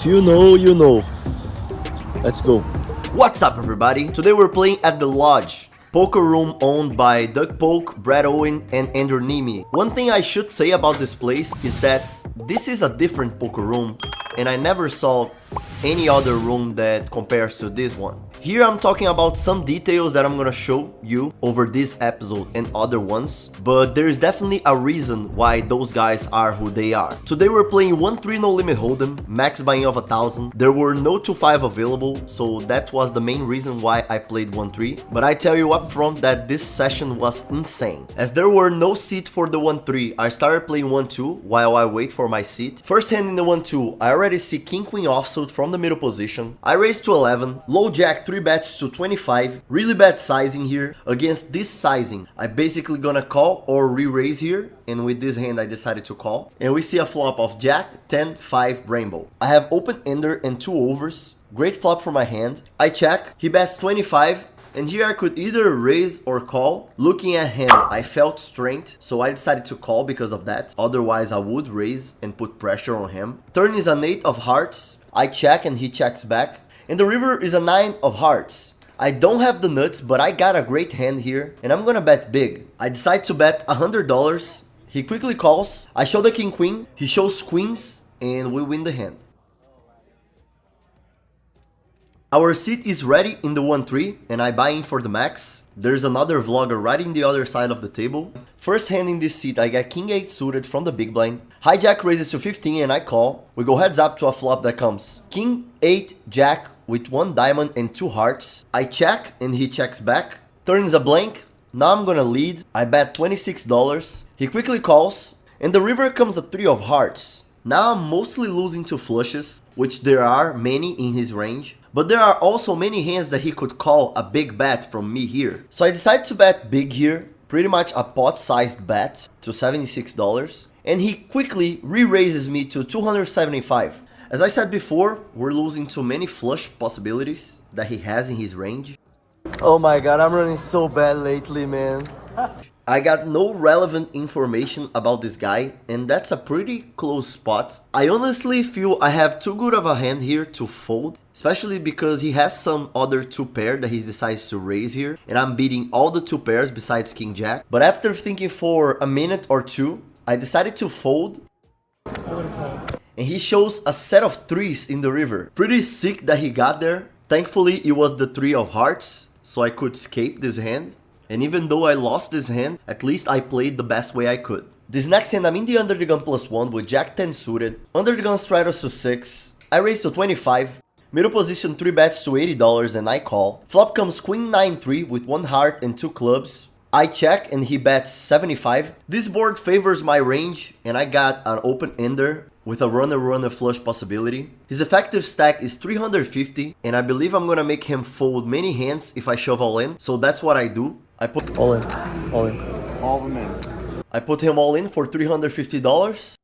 If you know, you know. Let's go. What's up, everybody? Today we're playing at the Lodge, poker room owned by Doug Polk, Brad Owen, and Andrew Nemi. One thing I should say about this place is that this is a different poker room, and I never saw any other room that compares to this one. Here I'm talking about some details that I'm gonna show you over this episode and other ones, but there is definitely a reason why those guys are who they are. Today we're playing 1-3 no limit Holdem, max buy-in of 1,000. There were no 2-5 available, so that was the main reason why I played 1-3. But I tell you up front that this session was insane. As there were no seat for the 1-3, I started playing 1-2 while I wait for my seat. First hand in the 1-2, I already see King Queen offsuit from the middle position. I raised to 11, low jack 3 bets to 25, really bad sizing here. Against this sizing, I basically gonna call or re-raise here, and with this hand I decided to call. And we see a flop of jack, 10, 5, rainbow. I have open ender and 2 overs, great flop for my hand. I check, he bets 25, and here I could either raise or call. Looking at him, I felt strength, so I decided to call because of that. Otherwise I would raise and put pressure on him. Turn is an 8 of hearts, I check and he checks back. And the river is a 9 of hearts. I don't have the nuts, but I got a great hand here, and I'm gonna bet big. I decide to bet $100. He quickly calls. I show the king queen. He shows queens, and we win the hand. Our seat is ready in the 1-3, and I buy in for the max. There's another vlogger right in the other side of the table. First hand in this seat, I get king 8 suited from the big blind. Hijack raises to 15 and I call. We go heads up to a flop that comes king 8 jack with 1 diamond and 2 hearts. I check and he checks back. Turns a blank. Now I'm gonna lead. I bet $26. He quickly calls and the river comes a 3 of hearts. Now I'm mostly losing to flushes, which there are many in his range. But there are also many hands that he could call a big bet from me here. So I decided to bet big here, pretty much a pot-sized bet to $76. And he quickly re-raises me to $275. As I said before, we're losing to many flush possibilities that he has in his range. Oh my god, I'm running so bad lately, man. I got no relevant information about this guy, and that's a pretty close spot. I honestly feel I have too good of a hand here to fold, especially because he has some other 2 pair that he decides to raise here, and I'm beating all the 2 pairs besides king jack. But after thinking for a minute or two, I decided to fold. And he shows a set of 3s in the river. Pretty sick that he got there. Thankfully it was the 3 of hearts, so I could escape this hand. And even though I lost this hand, at least I played the best way I could. This next hand I'm in the under the gun +1 with jack 10 suited. Under the gun straddles to 6. I raise to 25. Middle position 3 bets to $80 and I call. Flop comes queen 9-3 with 1 heart and 2 clubs. I check and he bets 75. This board favors my range and I got an open ender with a runner flush possibility. His effective stack is 350 and I believe I'm gonna make him fold many hands if I shove all in. So that's what I do. I put all in. All of them in. I put him all in for $350.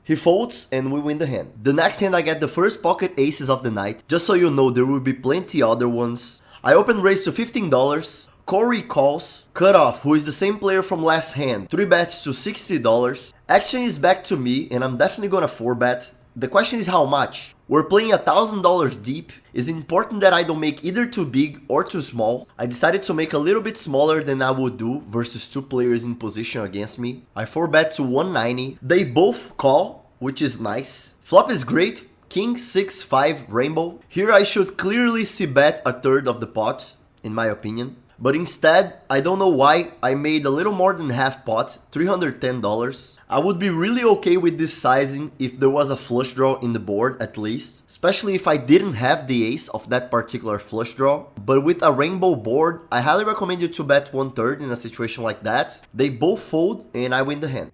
He folds and we win the hand. The next hand I get the first pocket aces of the night. Just so you know, there will be plenty other ones. I open raise to $15. Corey calls. Cutoff, who is the same player from last hand, 3 bets to $60. Action is back to me and I'm definitely gonna 4-bet. The question is how much? We're playing $1,000 deep. It's important that I don't make either too big or too small. I decided to make a little bit smaller than I would do versus 2 players in position against me. I 4-bet to 190. They both call, which is nice. Flop is great. King 6-5 rainbow. Here I should clearly see bet a third of the pot, in my opinion. But instead, I don't know why, I made a little more than half pot, $310. I would be really okay with this sizing if there was a flush draw in the board at least. Especially if I didn't have the ace of that particular flush draw. But with a rainbow board, I highly recommend you to bet 1/3 in a situation like that. They both fold and I win the hand.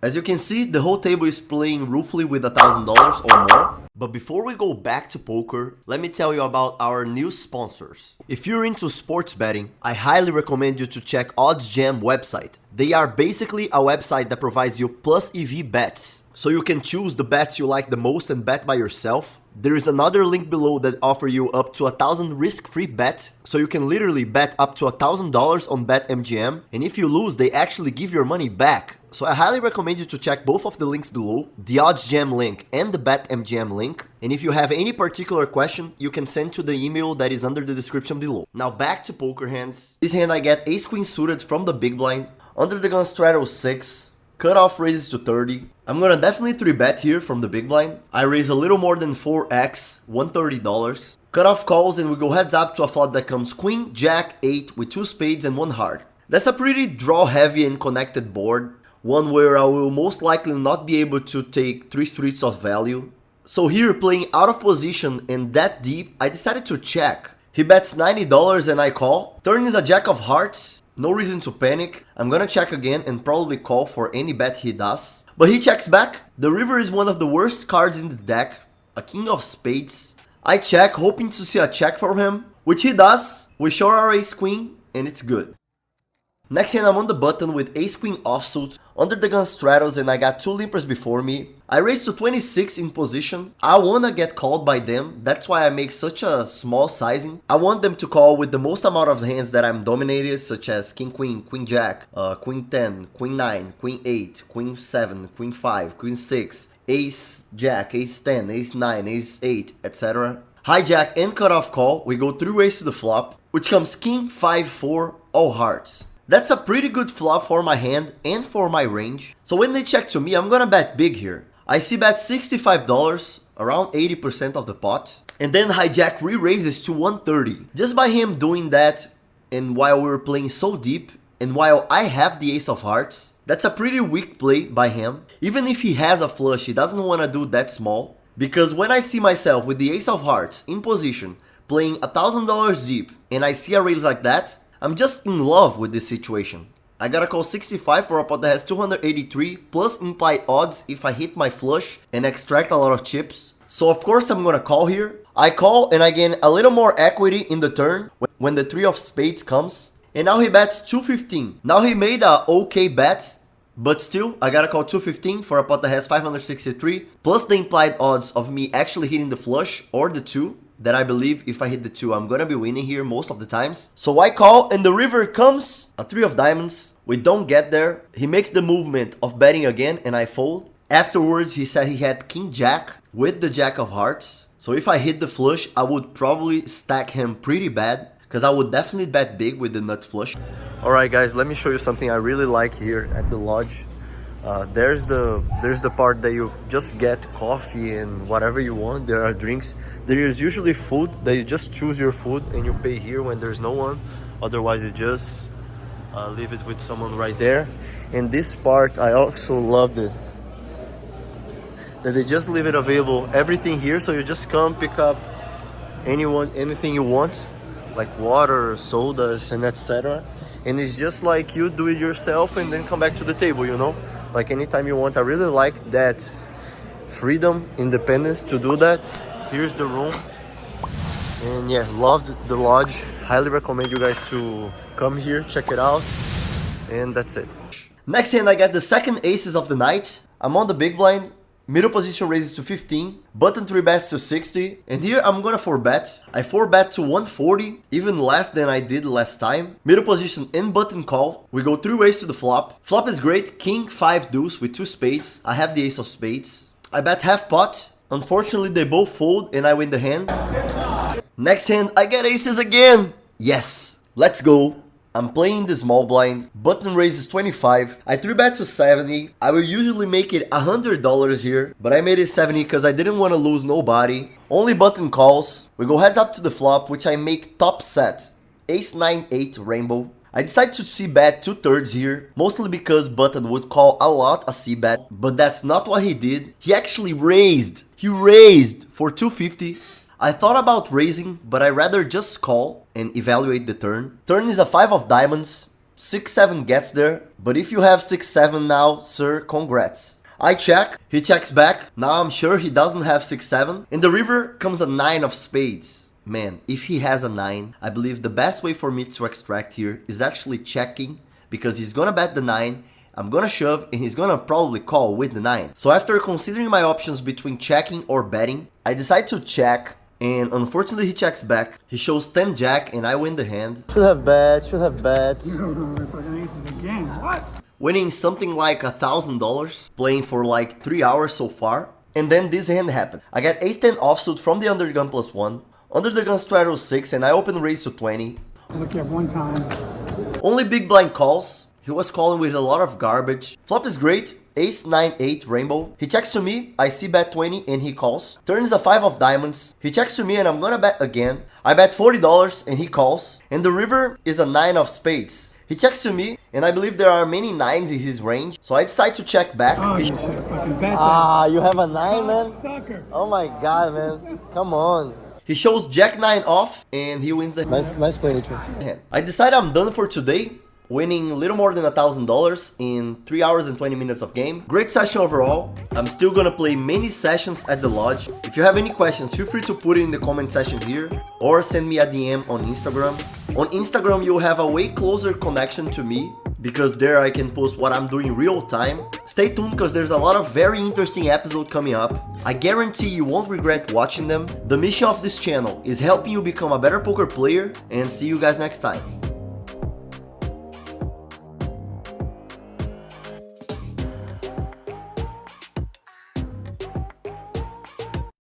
As you can see, the whole table is playing roughly with $1,000 or more. But before we go back to poker, let me tell you about our new sponsors. If you're into sports betting, I highly recommend you to check OddsJam website. They are basically a website that provides you plus EV bets. so you can choose the bets you like the most and bet by yourself. There is another link below that offer you up to 1,000 risk-free bets, so you can literally bet up to $1,000 on BetMGM, and if you lose, they actually give your money back. So I highly recommend you to check both of the links below, the OddsJam link and the BetMGM link, and if you have any particular question, you can send to the email that is under the description below. Now back to poker hands. This hand I get ace-queen suited from the big blind, under the gun straddle 6, cutoff raises to 30. I'm gonna definitely 3-bet here from the big blind. I raise a little more than 4x, $130. Cutoff calls and we go heads up to a flop that comes queen, jack, 8 with 2 spades and 1 heart. That's a pretty draw heavy and connected board. One where I will most likely not be able to take 3 streets of value. So here, playing out of position and that deep, I decided to check. He bets $90 and I call. Turn is a jack of hearts. No reason to panic. I'm gonna check again and probably call for any bet he does. But he checks back. The river is one of the worst cards in the deck. A king of spades. I check, hoping to see a check from him, which he does. We show our ace queen and it's good. Next hand I'm on the button with ace queen offsuit, under the gun straddles and I got 2 limpers before me. I raise to 26 in position. I wanna get called by them, that's why I make such a small sizing. I want them to call with the most amount of hands that I'm dominated, such as king queen, queen jack, queen 10, queen 9, queen 8, queen 7, queen 5, queen 6, ace jack, ace 10, ace 9, ace 8, etc. Hijack and cutoff call, we go 3 ways to the flop, which comes king 5 4 all hearts. That's a pretty good flop for my hand and for my range. So when they check to me, I'm gonna bet big here. I see bet $65, around 80% of the pot. And then hijack re-raises to 130. Just by him doing that, and while we're playing so deep, and while I have the ace of hearts, that's a pretty weak play by him. Even if he has a flush, he doesn't wanna do that small. Because when I see myself with the ace of hearts in position, playing $1,000 deep, and I see a raise like that, I'm just in love with this situation. I gotta call 65 for a pot that has 283 plus implied odds if I hit my flush and extract a lot of chips. So of course I'm gonna call here. I call and I gain a little more equity in the turn when the 3 of spades comes. And now he bets 215. Now he made a okay bet, but still I gotta call 215 for a pot that has 563 plus the implied odds of me actually hitting the flush or the 2. That I believe if I hit the 2 I'm gonna be winning here most of the times. So I call and the river comes a 3 of diamonds. We don't get there. He makes the movement of betting again and I fold. Afterwards he said he had king jack with the jack of hearts. So if I hit the flush I would probably stack him pretty bad, because I would definitely bet big with the nut flush. Alright guys, let me show you something I really like here at the lodge. There's the part that you just get coffee and whatever you want. There are drinks. There is usually food that you just choose your food and you pay here when there's no one. Otherwise you just leave it with someone right there. And this part I also loved it, that they just leave it available, everything here, so you just come pick up anything you want, like water, sodas and etc. And it's just like you do it yourself and then come back to the table, you know, like anytime you want. I really like that freedom, independence to do that. Here's the room, and yeah, loved the lodge. Highly recommend you guys to come here, check it out, and that's it. Next hand I got the second aces of the night. I'm on the big blind. Middle position raises to 15, button 3 bets to 60, and here I'm gonna 4-bet. I 4-bet to 140, even less than I did last time. Middle position and button call. We go 3 ways to the flop. Flop is great, king 5 deuce with 2 spades. I have the ace of spades. I bet half pot. Unfortunately they both fold and I win the hand. Next hand I get aces again. Yes, let's go. I'm playing the small blind, button raises 25, I 3-bet to 70, I will usually make it $100 here, but I made it 70 because I didn't want to lose nobody. Only button calls, we go heads up to the flop, which I make top set, ace 9 8 rainbow. I decide to c-bet 2/3 here, mostly because button would call a lot a c-bet, but that's not what he did. He actually raised, for 250. I thought about raising, but I rather just call and evaluate the turn. Turn is a 5 of diamonds, 6-7 gets there, but if you have 6-7 now, sir, congrats. I check, he checks back, now I'm sure he doesn't have 6-7. In the river comes a 9 of spades. Man, if he has a 9, I believe the best way for me to extract here is actually checking, because he's gonna bet the 9, I'm gonna shove and he's gonna probably call with the 9. So after considering my options between checking or betting, I decide to check, and unfortunately he checks back. He shows 10 jack and I win the hand. Should have bet, should have bet. It's like an aces again. What? Winning something like $1,000, playing for like 3 hours so far. And then this hand happened. I got ace-10 offsuit from the under the gun +1, under the gun straddle 6, and I open raise to 20. Look at one time. Only big blind calls. He was calling with a lot of garbage. Flop is great. Ace 9-8 rainbow. He checks to me. I see bet 20 and he calls. Turn is a 5 of diamonds. He checks to me and I'm gonna bet again. I bet $40 and he calls. And the river is a 9 of spades. He checks to me, and I believe there are many 9s in his range, so I decide to check back. Oh, you should have fucking bet that. Ah, you have a 9, man? Sucker. Oh my god, man. Come on. He shows Jack 9 off, and he wins the Nice play, Nitro. hand. I decide I'm done for today, winning a little more than $1,000 in 3 hours and 20 minutes of game. Great session overall. I'm still gonna play many sessions at the lodge. If you have any questions, feel free to put it in the comment section here, or send me a DM on Instagram. On Instagram, you'll have a way closer connection to me, because there I can post what I'm doing real time. Stay tuned because there's a lot of very interesting episodes coming up. I guarantee you won't regret watching them. The mission of this channel is helping you become a better poker player, and see you guys next time.